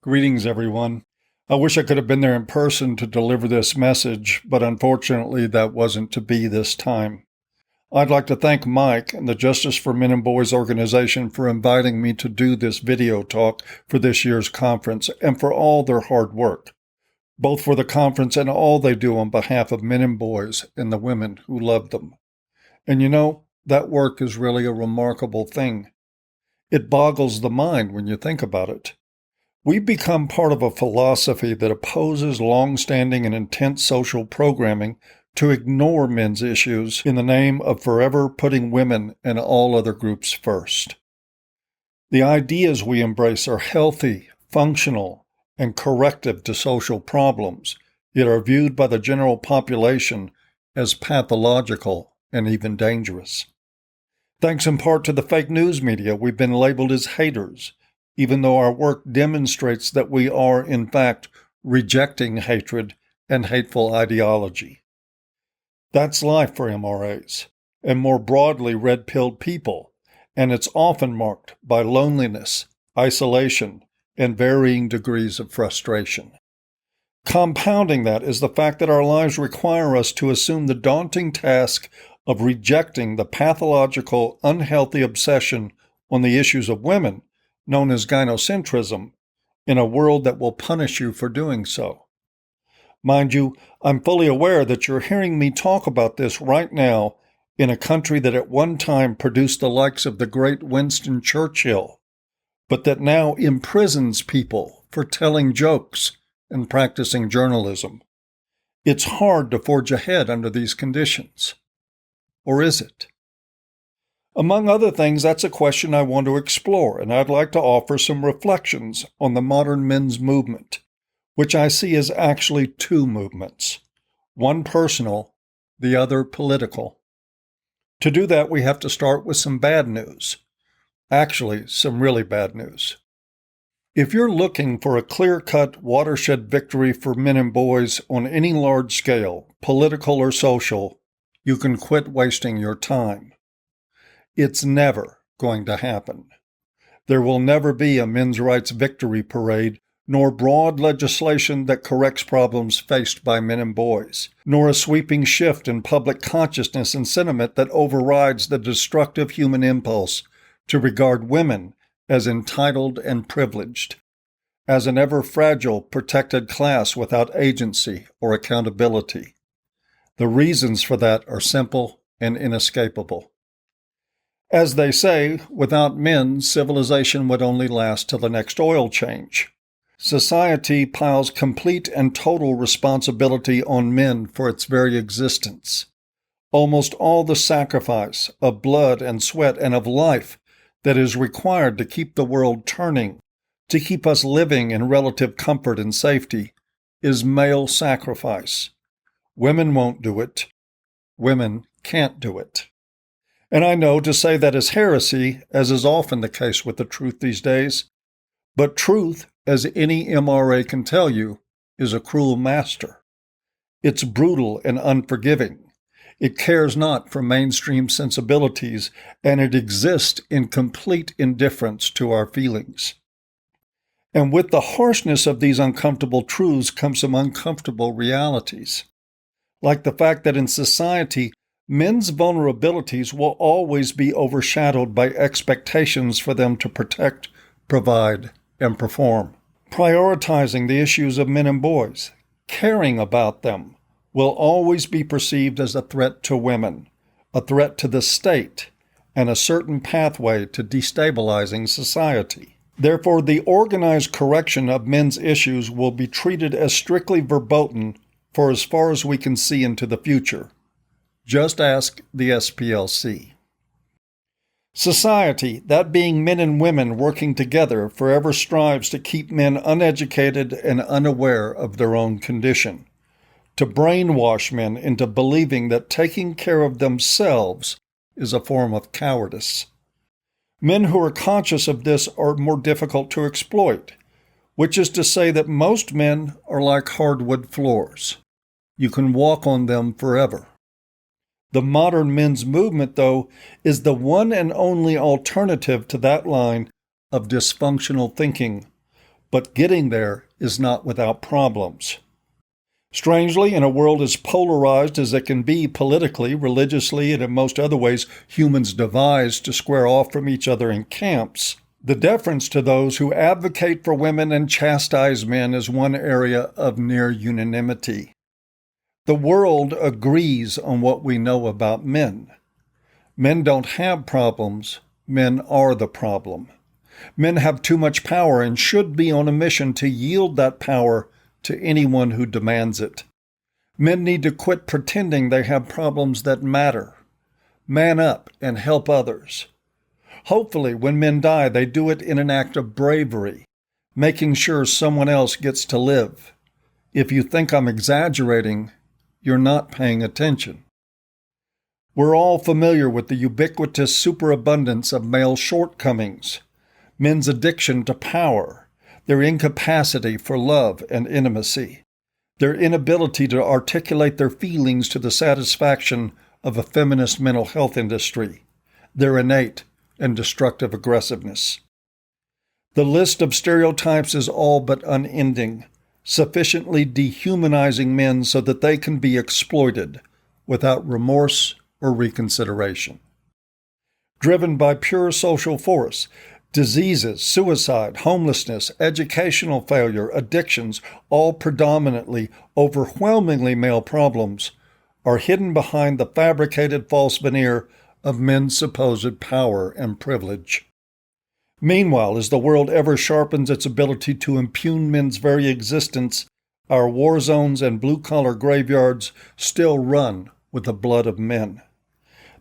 Greetings, everyone. I wish I could have been there in person to deliver this message, but unfortunately that wasn't to be this time. I'd like to thank Mike and the Justice for Men and Boys organization for inviting me to do this video talk for this year's conference and for all their hard work, both for the conference and all they do on behalf of men and boys and the women who love them. And you know, that work is really a remarkable thing. It boggles the mind when you think about it. We've become part of a philosophy that opposes long-standing and intense social programming to ignore men's issues in the name of forever putting women and all other groups first. The ideas we embrace are healthy, functional, and corrective to social problems, yet are viewed by the general population as pathological and even dangerous. Thanks in part to the fake news media, we've been labeled as haters, even though our work demonstrates that we are, in fact, rejecting hatred and hateful ideology. That's life for MRAs, and more broadly red-pilled people, and it's often marked by loneliness, isolation, and varying degrees of frustration. Compounding that is the fact that our lives require us to assume the daunting task of rejecting the pathological, unhealthy obsession on the issues of women, known as gynocentrism, in a world that will punish you for doing so. Mind you, I'm fully aware that you're hearing me talk about this right now in a country that at one time produced the likes of the great Winston Churchill, but that now imprisons people for telling jokes and practicing journalism. It's hard to forge ahead under these conditions. Or is it? Among other things, that's a question I want to explore, and I'd like to offer some reflections on the modern men's movement, which I see as actually two movements, one personal, the other political. To do that, we have to start with some bad news. Actually, some really bad news. If you're looking for a clear-cut watershed victory for men and boys on any large scale, political or social, you can quit wasting your time. It's never going to happen. There will never be a men's rights victory parade, nor broad legislation that corrects problems faced by men and boys, nor a sweeping shift in public consciousness and sentiment that overrides the destructive human impulse to regard women as entitled and privileged, as an ever-fragile, protected class without agency or accountability. The reasons for that are simple and inescapable. As they say, without men, civilization would only last till the next oil change. Society piles complete and total responsibility on men for its very existence. Almost all the sacrifice of blood and sweat and of life that is required to keep the world turning, to keep us living in relative comfort and safety, is male sacrifice. Women won't do it. Women can't do it. And I know to say that is heresy, as is often the case with the truth these days. But truth, as any MRA can tell you, is a cruel master. It's brutal and unforgiving. It cares not for mainstream sensibilities, and it exists in complete indifference to our feelings. And with the harshness of these uncomfortable truths come some uncomfortable realities, like the fact that in society, men's vulnerabilities will always be overshadowed by expectations for them to protect, provide, and perform. Prioritizing the issues of men and boys, caring about them, will always be perceived as a threat to women, a threat to the state, and a certain pathway to destabilizing society. Therefore, the organized correction of men's issues will be treated as strictly verboten for as far as we can see into the future. Just ask the SPLC. Society, that being men and women working together, forever strives to keep men uneducated and unaware of their own condition, to brainwash men into believing that taking care of themselves is a form of cowardice. Men who are conscious of this are more difficult to exploit, which is to say that most men are like hardwood floors. You can walk on them forever. The modern men's movement, though, is the one and only alternative to that line of dysfunctional thinking, but getting there is not without problems. Strangely, in a world as polarized as it can be politically, religiously, and in most other ways humans devise to square off from each other in camps, the deference to those who advocate for women and chastise men is one area of near unanimity. The world agrees on what we know about men. Men don't have problems. Men are the problem. Men have too much power and should be on a mission to yield that power to anyone who demands it. Men need to quit pretending they have problems that matter. Man up and help others. Hopefully, when men die, they do it in an act of bravery, making sure someone else gets to live. If you think I'm exaggerating, you're not paying attention. We're all familiar with the ubiquitous superabundance of male shortcomings, men's addiction to power, their incapacity for love and intimacy, their inability to articulate their feelings to the satisfaction of a feminist mental health industry, their innate and destructive aggressiveness. The list of stereotypes is all but unending, sufficiently dehumanizing men so that they can be exploited without remorse or reconsideration. Driven by pure social force, diseases, suicide, homelessness, educational failure, addictions, all predominantly, overwhelmingly male problems, are hidden behind the fabricated false veneer of men's supposed power and privilege. Meanwhile, as the world ever sharpens its ability to impugn men's very existence, our war zones and blue-collar graveyards still run with the blood of men.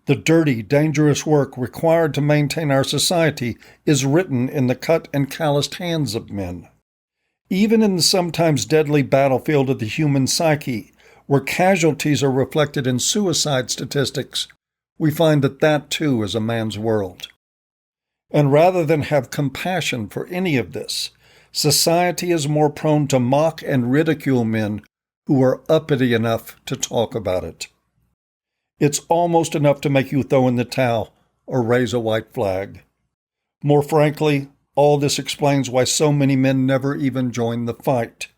The dirty, dangerous work required to maintain our society is written in the cut and calloused hands of men. Even in the sometimes deadly battlefield of the human psyche, where casualties are reflected in suicide statistics, we find that that too is a man's world. And rather than have compassion for any of this, society is more prone to mock and ridicule men who are uppity enough to talk about it. It's almost enough to make you throw in the towel or raise a white flag. More frankly, all this explains why so many men never even join the fight,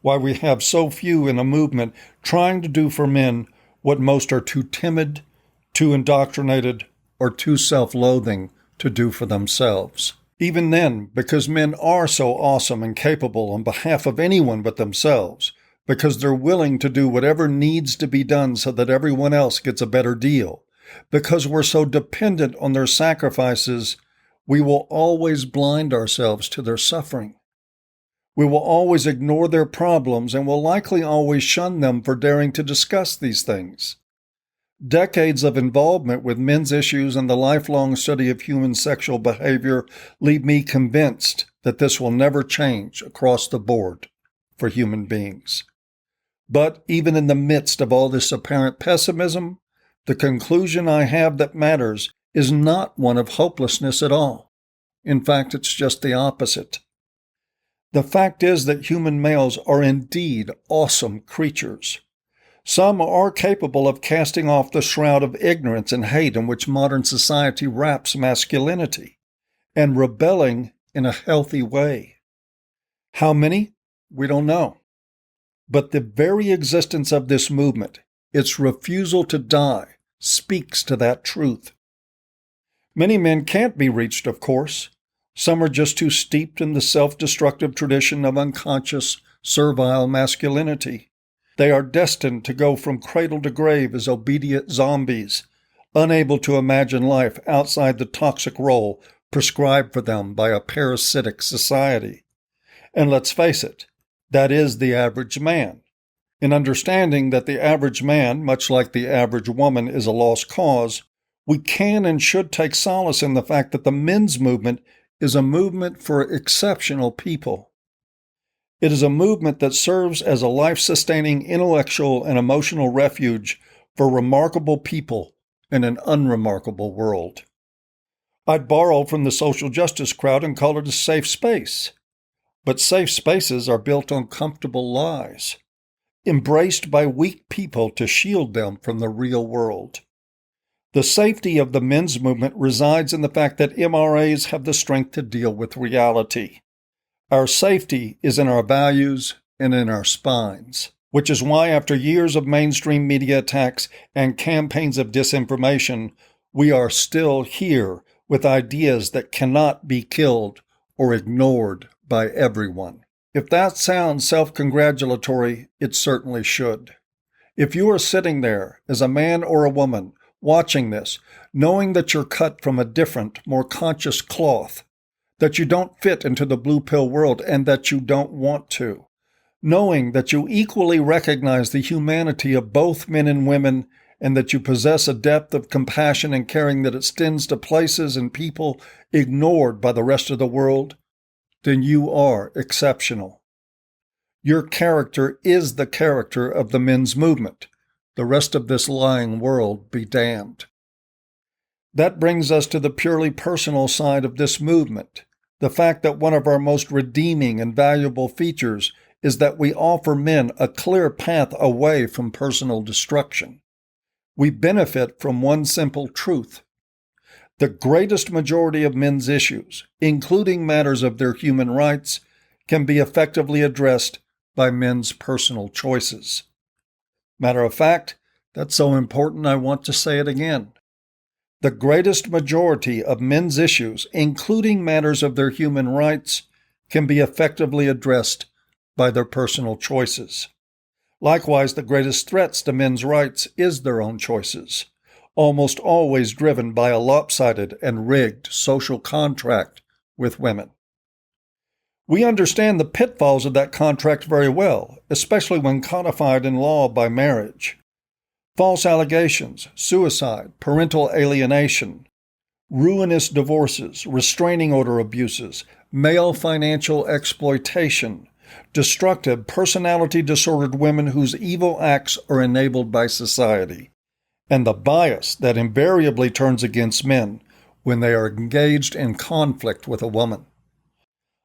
why we have so few in a movement trying to do for men what most are too timid, too indoctrinated, or too self-loathing to do for themselves. Even then, because men are so awesome and capable on behalf of anyone but themselves, because they're willing to do whatever needs to be done so that everyone else gets a better deal, because we're so dependent on their sacrifices, we will always blind ourselves to their suffering. We will always ignore their problems and will likely always shun them for daring to discuss these things. Decades of involvement with men's issues and the lifelong study of human sexual behavior leave me convinced that this will never change across the board for human beings. But even in the midst of all this apparent pessimism, the conclusion I have that matters is not one of hopelessness at all. In fact, it's just the opposite. The fact is that human males are indeed awesome creatures. Some are capable of casting off the shroud of ignorance and hate in which modern society wraps masculinity, and rebelling in a healthy way. How many? We don't know. But the very existence of this movement, its refusal to die, speaks to that truth. Many men can't be reached, of course. Some are just too steeped in the self-destructive tradition of unconscious, servile masculinity. They are destined to go from cradle to grave as obedient zombies, unable to imagine life outside the toxic role prescribed for them by a parasitic society. And let's face it, that is the average man. In understanding that the average man, much like the average woman, is a lost cause, we can and should take solace in the fact that the men's movement is a movement for exceptional people. It is a movement that serves as a life-sustaining intellectual and emotional refuge for remarkable people in an unremarkable world. I'd borrow from the social justice crowd and call it a safe space. But safe spaces are built on comfortable lies, embraced by weak people to shield them from the real world. The safety of the men's movement resides in the fact that MRAs have the strength to deal with reality. Our safety is in our values and in our spines, which is why after years of mainstream media attacks and campaigns of disinformation, we are still here with ideas that cannot be killed or ignored by everyone. If that sounds self-congratulatory, it certainly should. If you are sitting there as a man or a woman watching this, knowing that you're cut from a different, more conscious cloth, that you don't fit into the blue pill world and that you don't want to, knowing that you equally recognize the humanity of both men and women and that you possess a depth of compassion and caring that extends to places and people ignored by the rest of the world, then you are exceptional. Your character is the character of the men's movement. The rest of this lying world be damned. That brings us to the purely personal side of this movement, the fact that one of our most redeeming and valuable features is that we offer men a clear path away from personal destruction. We benefit from one simple truth. The greatest majority of men's issues, including matters of their human rights, can be effectively addressed by men's personal choices. Matter of fact, that's so important I want to say it again. The greatest majority of men's issues, including matters of their human rights, can be effectively addressed by their personal choices. Likewise, the greatest threats to men's rights is their own choices, almost always driven by a lopsided and rigged social contract with women. We understand the pitfalls of that contract very well, especially when codified in law by marriage. False allegations, suicide, parental alienation, ruinous divorces, restraining order abuses, male financial exploitation, destructive, personality-disordered women whose evil acts are enabled by society, and the bias that invariably turns against men when they are engaged in conflict with a woman.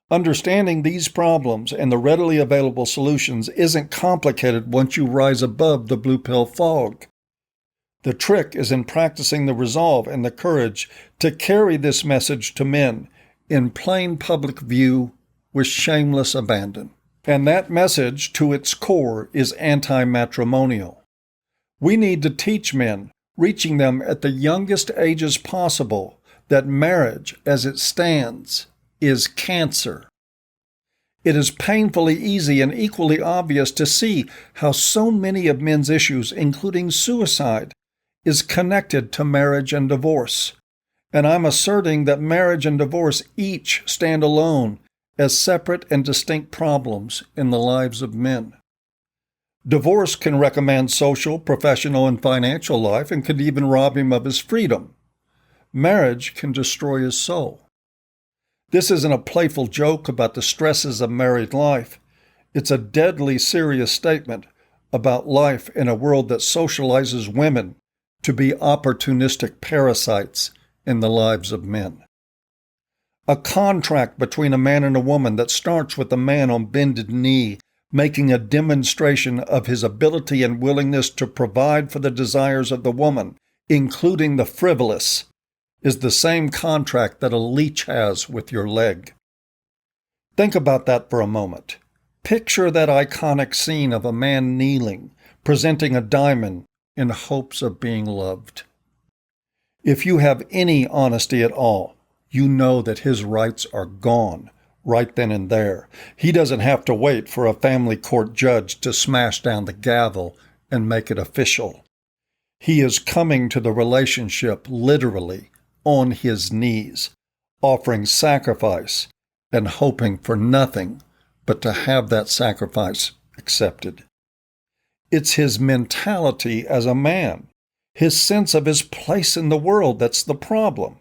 Understanding these problems and the readily available solutions isn't complicated once you rise above the blue pill fog. The trick is in practicing the resolve and the courage to carry this message to men in plain public view with shameless abandon. And that message, to its core, is anti-matrimonial. We need to teach men, reaching them at the youngest ages possible, that marriage, as it stands, is cancer. It is painfully easy and equally obvious to see how so many of men's issues, including suicide, is connected to marriage and divorce. And I'm asserting that marriage and divorce each stand alone as separate and distinct problems in the lives of men. Divorce can recommend social, professional, and financial life and could even rob him of his freedom. Marriage can destroy his soul. This isn't a playful joke about the stresses of married life. It's a deadly serious statement about life in a world that socializes women to be opportunistic parasites in the lives of men. A contract between a man and a woman that starts with a man on bended knee, making a demonstration of his ability and willingness to provide for the desires of the woman, including the frivolous, is the same contract that a leech has with your leg. Think about that for a moment. Picture that iconic scene of a man kneeling, presenting a diamond in hopes of being loved. If you have any honesty at all, you know that his rights are gone right then and there. He doesn't have to wait for a family court judge to smash down the gavel and make it official. He is coming to the relationship literally on his knees, offering sacrifice and hoping for nothing but to have that sacrifice accepted. It's his mentality as a man, his sense of his place in the world that's the problem.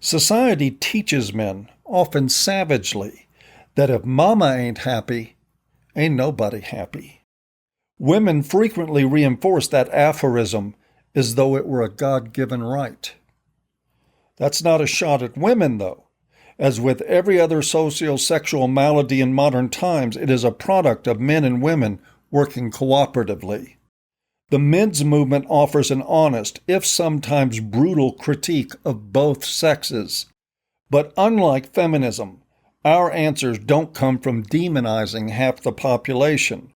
Society teaches men, often savagely, that if mama ain't happy, ain't nobody happy. Women frequently reinforce that aphorism as though it were a God-given right. That's not a shot at women, though. As with every other socio-sexual malady in modern times, it is a product of men and women working cooperatively. The men's movement offers an honest, if sometimes brutal, critique of both sexes. But unlike feminism, Our answers don't come from demonizing half the population,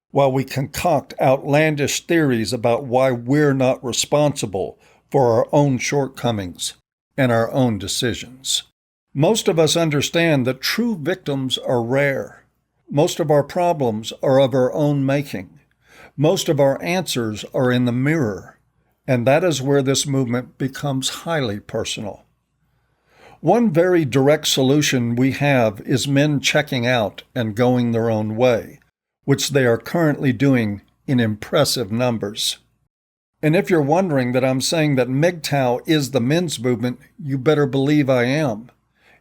while we concoct outlandish theories about why we're not responsible for our own shortcomings and our own decisions. Most of us understand that true victims are rare. Most of our problems are of our own making. Most of our answers are in the mirror, and that is where this movement becomes highly personal. One very direct solution we have is men checking out and going their own way, which they are currently doing in impressive numbers. And if you're wondering that I'm saying that MGTOW is the men's movement, you better believe I am.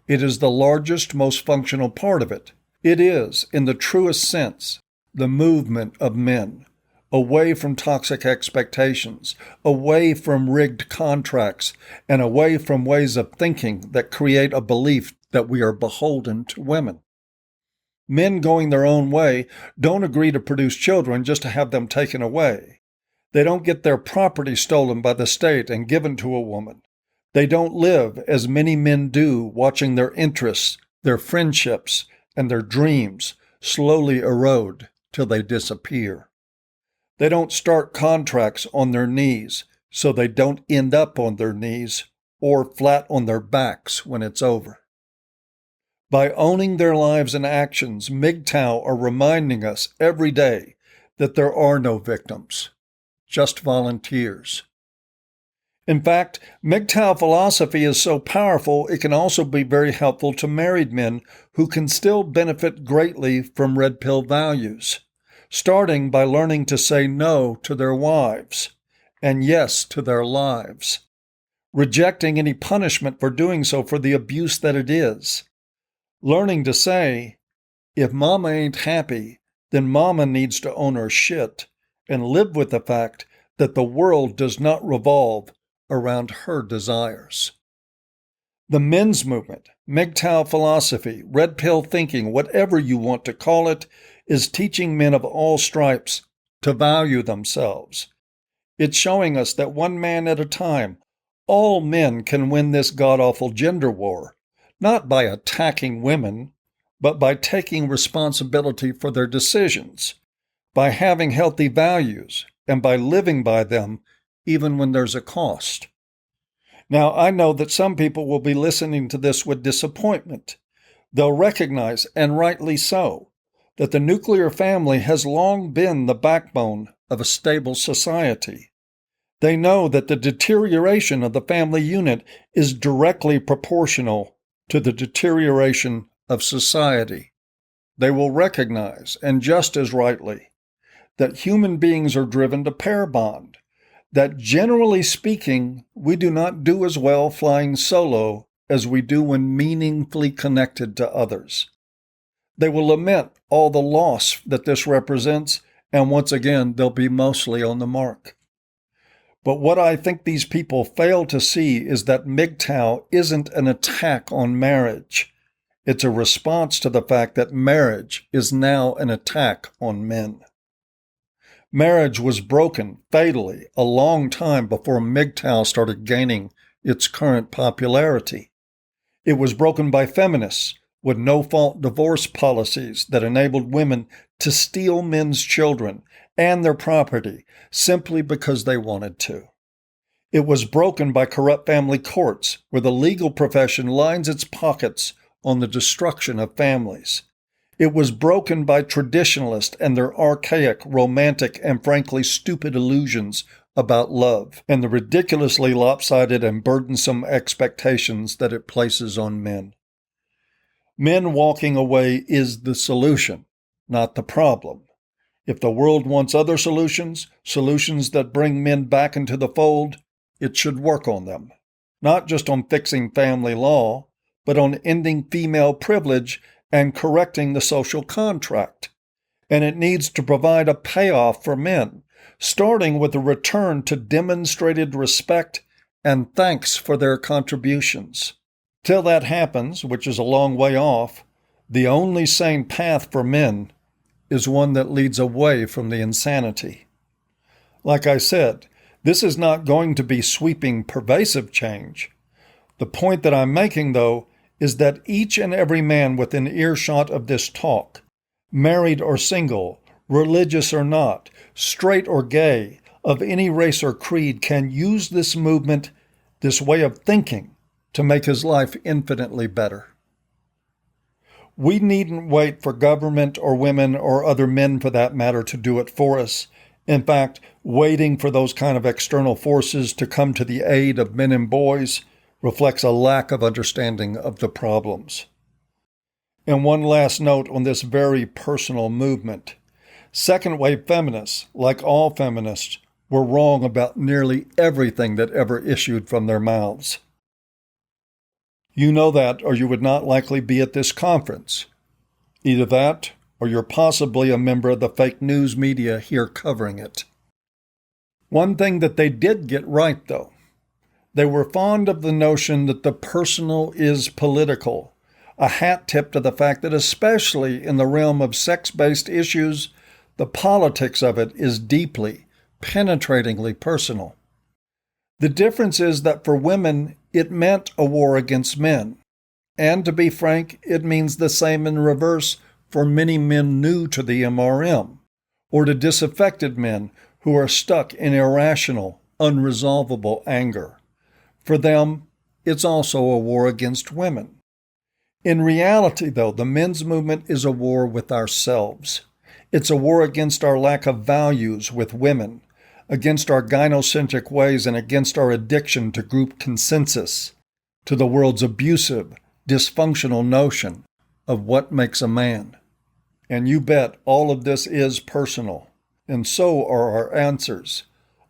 It is the largest, most functional part of it. It is, in the truest sense, the movement of men, away from toxic expectations, away from rigged contracts, and away from ways of thinking that create a belief that we are beholden to women. Men going their own way don't agree to produce children just to have them taken away. They don't get their property stolen by the state and given to a woman. They don't live, as many men do, watching their interests, their friendships, and their dreams slowly erode till they disappear. They don't start contracts on their knees, so they don't end up on their knees or flat on their backs when it's over. By owning their lives and actions, MGTOW are reminding us every day that there are no victims, just volunteers. In fact, MGTOW philosophy is so powerful it can also be very helpful to married men who can still benefit greatly from red pill values, starting by learning to say no to their wives and yes to their lives, rejecting any punishment for doing so for the abuse that it is, learning to say, if mama ain't happy, then mama needs to own her shit and live with the fact that the world does not revolve around her desires. The men's movement, MGTOW philosophy, red pill thinking, whatever you want to call it, is teaching men of all stripes to value themselves. It's showing us that one man at a time, all men can win this god-awful gender war, not by attacking women, but by taking responsibility for their decisions, by having healthy values, and by living by them even when there's a cost. Now, I know that some people will be listening to this with disappointment. They'll recognize, and rightly so, that the nuclear family has long been the backbone of a stable society. They know that the deterioration of the family unit is directly proportional to the deterioration of society. They will recognize, and just as rightly, that human beings are driven to pair bond, that generally speaking, we do not do as well flying solo as we do when meaningfully connected to others. They will lament all the loss that this represents, and once again, they'll be mostly on the mark. But what I think these people fail to see is that MGTOW isn't an attack on marriage. It's a response to the fact that marriage is now an attack on men. Marriage was broken fatally a long time before MGTOW started gaining its current popularity. It was broken by feminists with no-fault divorce policies that enabled women to steal men's children and their property simply because they wanted to. It was broken by corrupt family courts where the legal profession lines its pockets on the destruction of families. It was broken by traditionalists and their archaic, romantic, and frankly stupid illusions about love and the ridiculously lopsided and burdensome expectations that it places on men. Men walking away is the solution, not the problem. If the world wants other solutions, solutions that bring men back into the fold, it should work on them. Not just on fixing family law, but on ending female privilege and correcting the social contract. And it needs to provide a payoff for men, starting with a return to demonstrated respect and thanks for their contributions. Till that happens, which is a long way off, the only sane path for men is one that leads away from the insanity. Like I said, this is not going to be sweeping, pervasive change. The point that I'm making, though, is that each and every man within earshot of this talk, married or single, religious or not, straight or gay, of any race or creed, can use this movement, this way of thinking, to make his life infinitely better. We needn't wait for government or women or other men for that matter to do it for us. In fact, waiting for those kind of external forces to come to the aid of men and boys reflects a lack of understanding of the problems. And one last note on this very personal movement. Second-wave feminists, like all feminists, were wrong about nearly everything that ever issued from their mouths. You know that, or you would not likely be at this conference. Either that, or you're possibly a member of the fake news media here covering it. One thing that they did get right, though, they were fond of the notion that the personal is political, a hat tip to the fact that especially in the realm of sex-based issues, the politics of it is deeply, penetratingly personal. The difference is that for women, it meant a war against men. And to be frank, it means the same in reverse for many men new to the MRM, or to disaffected men who are stuck in irrational, unresolvable anger. For them, it's also a war against women. In reality, though, the men's movement is a war with ourselves. It's a war against our lack of values with women, against our gynocentric ways, and against our addiction to group consensus, to the world's abusive, dysfunctional notion of what makes a man. And you bet all of this is personal, and so are our answers,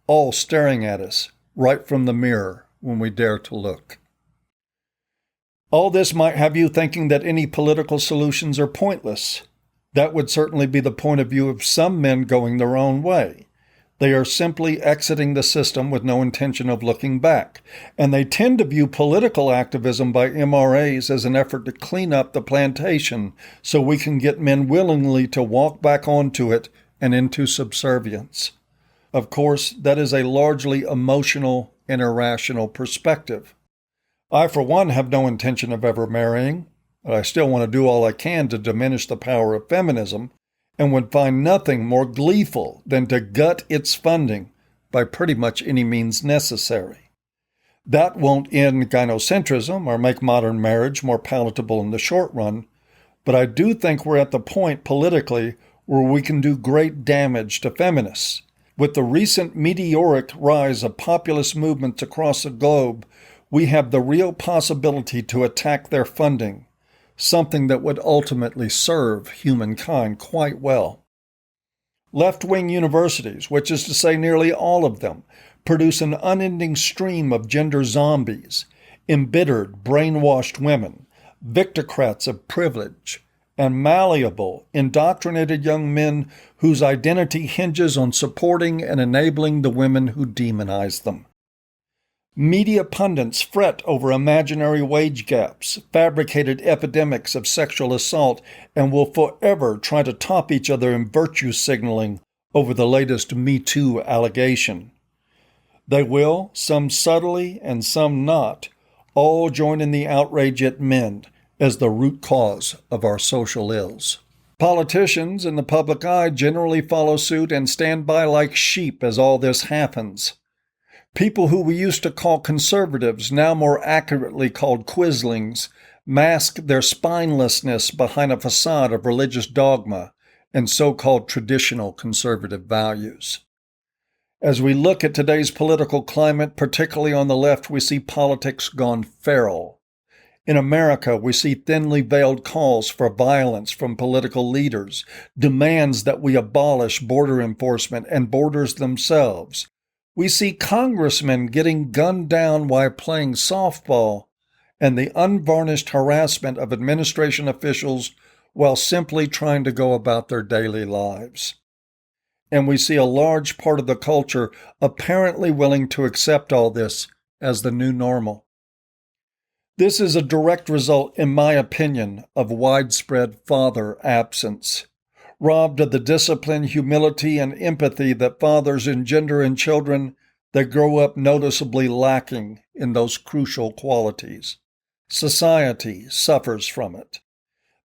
all staring at us right from the mirror when we dare to look. All this might have you thinking that any political solutions are pointless. That would certainly be the point of view of some men going their own way. They are simply exiting the system with no intention of looking back, and they tend to view political activism by MRAs as an effort to clean up the plantation so we can get men willingly to walk back onto it and into subservience. Of course, that is a largely emotional and irrational perspective. I, for one, have no intention of ever marrying, but I still want to do all I can to diminish the power of feminism, and would find nothing more gleeful than to gut its funding by pretty much any means necessary. That won't end gynocentrism or make modern marriage more palatable in the short run, but I do think we're at the point politically where we can do great damage to feminists. With the recent meteoric rise of populist movements across the globe, we have the real possibility to attack their funding, something that would ultimately serve humankind quite well. Left-wing universities, which is to say nearly all of them, produce an unending stream of gender zombies, embittered, brainwashed women, victocrats of privilege, and malleable, indoctrinated young men whose identity hinges on supporting and enabling the women who demonize them. Media pundits fret over imaginary wage gaps, fabricated epidemics of sexual assault, and will forever try to top each other in virtue signaling over the latest MeToo allegation. They will, some subtly and some not, all join in the outrage at men as the root cause of our social ills. Politicians in the public eye generally follow suit and stand by like sheep as all this happens. People who we used to call conservatives, now more accurately called quislings, mask their spinelessness behind a facade of religious dogma and so-called traditional conservative values. As we look at today's political climate, particularly on the left, we see politics gone feral. In America, we see thinly veiled calls for violence from political leaders, demands that we abolish border enforcement and borders themselves. We see congressmen getting gunned down while playing softball, and the unvarnished harassment of administration officials while simply trying to go about their daily lives. And we see a large part of the culture apparently willing to accept all this as the new normal. This is a direct result, in my opinion, of widespread father absence. Robbed of the discipline, humility, and empathy that fathers engender in children, they grow up noticeably lacking in those crucial qualities. Society suffers from it.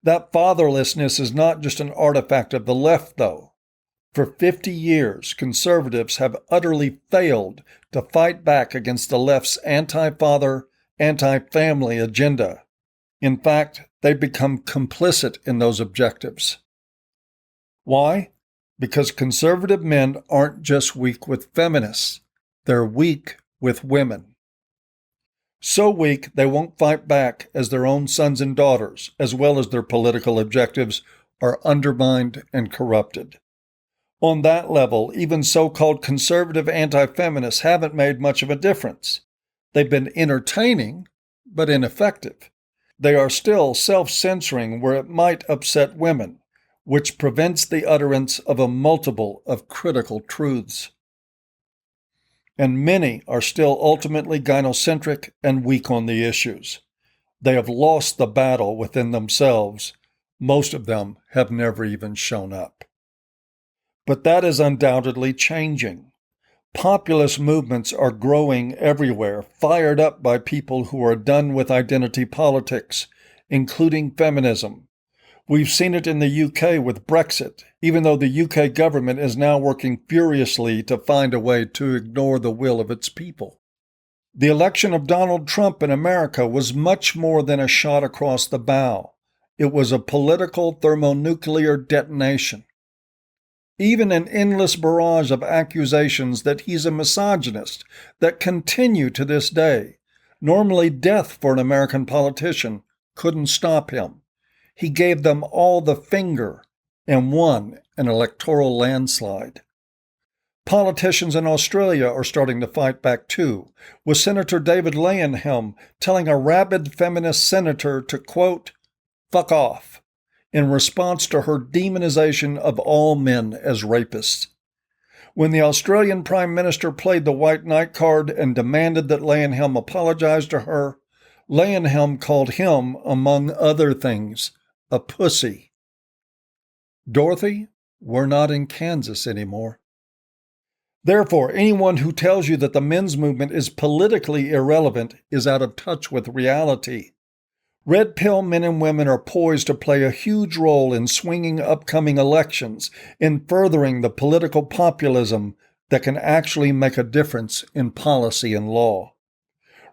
That fatherlessness is not just an artifact of the left, though. For 50 years, conservatives have utterly failed to fight back against the left's anti-father, anti-family agenda. In fact, they've become complicit in those objectives. Why? Because conservative men aren't just weak with feminists, they're weak with women. So weak they won't fight back as their own sons and daughters, as well as their political objectives, are undermined and corrupted. On that level, even so-called conservative anti-feminists haven't made much of a difference. They've been entertaining, but ineffective. They are still self-censoring where it might upset women, which prevents the utterance of a multiple of critical truths. And many are still ultimately gynocentric and weak on the issues. They have lost the battle within themselves. Most of them have never even shown up. But that is undoubtedly changing. Populist movements are growing everywhere, fired up by people who are done with identity politics, including feminism. We've seen it in the UK with Brexit, even though the UK government is now working furiously to find a way to ignore the will of its people. The election of Donald Trump in America was much more than a shot across the bow. It was a political thermonuclear detonation. Even an endless barrage of accusations that he's a misogynist that continue to this day, normally death for an American politician, couldn't stop him. He gave them all the finger and won an electoral landslide. Politicians in Australia are starting to fight back too, with Senator David Lanham telling a rabid feminist senator to, quote, "fuck off," in response to her demonization of all men as rapists. When the Australian Prime Minister played the white knight card and demanded that Lanham apologize to her, Lanham called him, among other things, a pussy. Dorothy, we're not in Kansas anymore. Therefore, anyone who tells you that the men's movement is politically irrelevant is out of touch with reality. Red pill men and women are poised to play a huge role in swinging upcoming elections, in furthering the political populism that can actually make a difference in policy and law.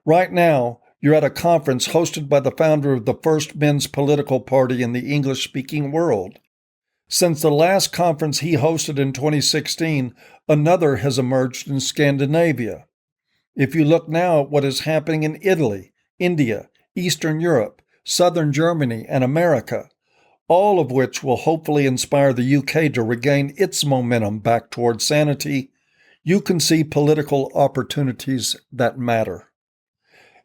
Right now, you're at a conference hosted by the founder of the first men's political party in the English-speaking world. Since the last conference he hosted in 2016, another has emerged in Scandinavia. If you look now at what is happening in Italy, India, Eastern Europe, Southern Germany, and America, all of which will hopefully inspire the UK to regain its momentum back toward sanity, you can see political opportunities that matter.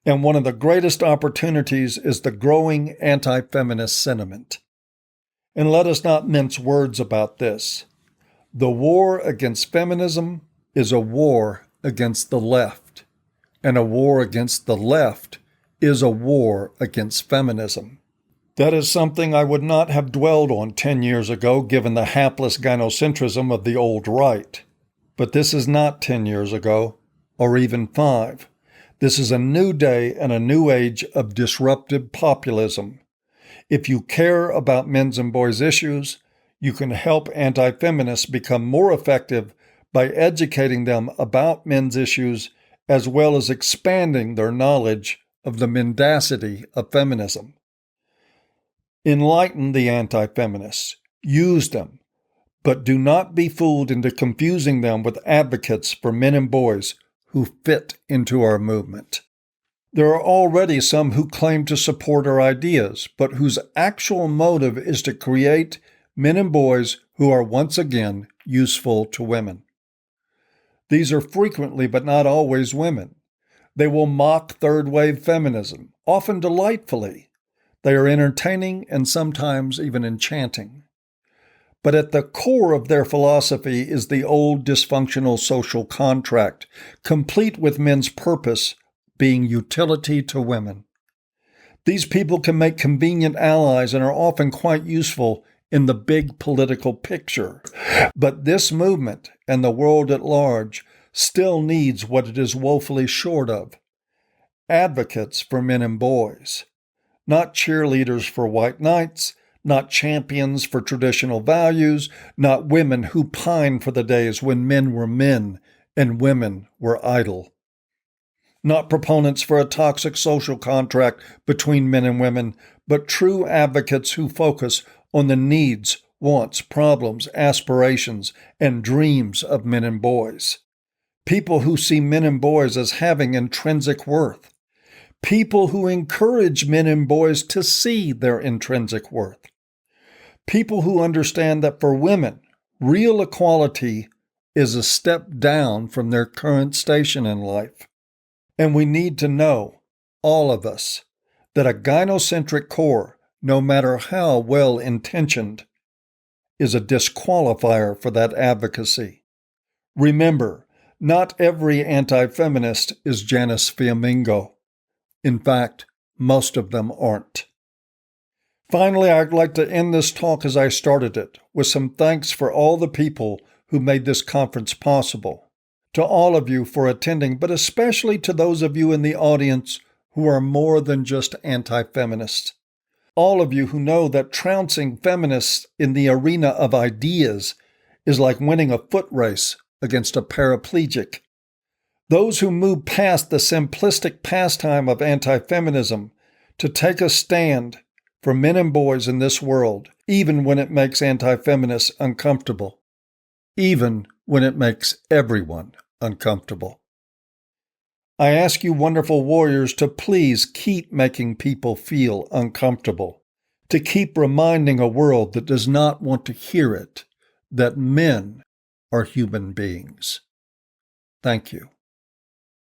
And one of the greatest opportunities is the growing anti-feminist sentiment. And let us not mince words about this. The war against feminism is a war against the left, and a war against the left is a war against feminism. That is something I would not have dwelled on 10 years ago, given the hapless gynocentrism of the old right. But this is not 10 years ago, or even 5. This is a new day and a new age of disruptive populism. If you care about men's and boys' issues, you can help anti-feminists become more effective by educating them about men's issues as well as expanding their knowledge of the mendacity of feminism. Enlighten the anti-feminists. Use them. But do not be fooled into confusing them with advocates for men and boys who fit into our movement. There are already some who claim to support our ideas, but whose actual motive is to create men and boys who are once again useful to women. These are frequently, but not always, women. They will mock third-wave feminism, often delightfully. They are entertaining and sometimes even enchanting. But at the core of their philosophy is the old dysfunctional social contract, complete with men's purpose being utility to women. These people can make convenient allies and are often quite useful in the big political picture. But this movement and the world at large still needs what it is woefully short of: advocates for men and boys. not cheerleaders for white knights, not champions for traditional values, not women who pine for the days when men were men and women were idle. Not proponents for a toxic social contract between men and women, but true advocates who focus on the needs, wants, problems, aspirations, and dreams of men and boys. People who see men and boys as having intrinsic worth. People who encourage men and boys to see their intrinsic worth. People who understand that for women, real equality is a step down from their current station in life. And we need to know, all of us, that a gynocentric core, no matter how well-intentioned, is a disqualifier for that advocacy. Remember, not every anti-feminist is Janice Fiamingo. In fact, most of them aren't. Finally, I'd like to end this talk as I started it, with some thanks for all the people who made this conference possible. To all of you for attending, but especially to those of you in the audience who are more than just anti-feminists. All of you who know that trouncing feminists in the arena of ideas is like winning a foot race against a paraplegic. Those who move past the simplistic pastime of anti-feminism to take a stand for men and boys in this world, even when it makes anti-feminists uncomfortable, even when it makes everyone uncomfortable. I ask you, wonderful warriors, to please keep making people feel uncomfortable, to keep reminding a world that does not want to hear it, that men are human beings. Thank you.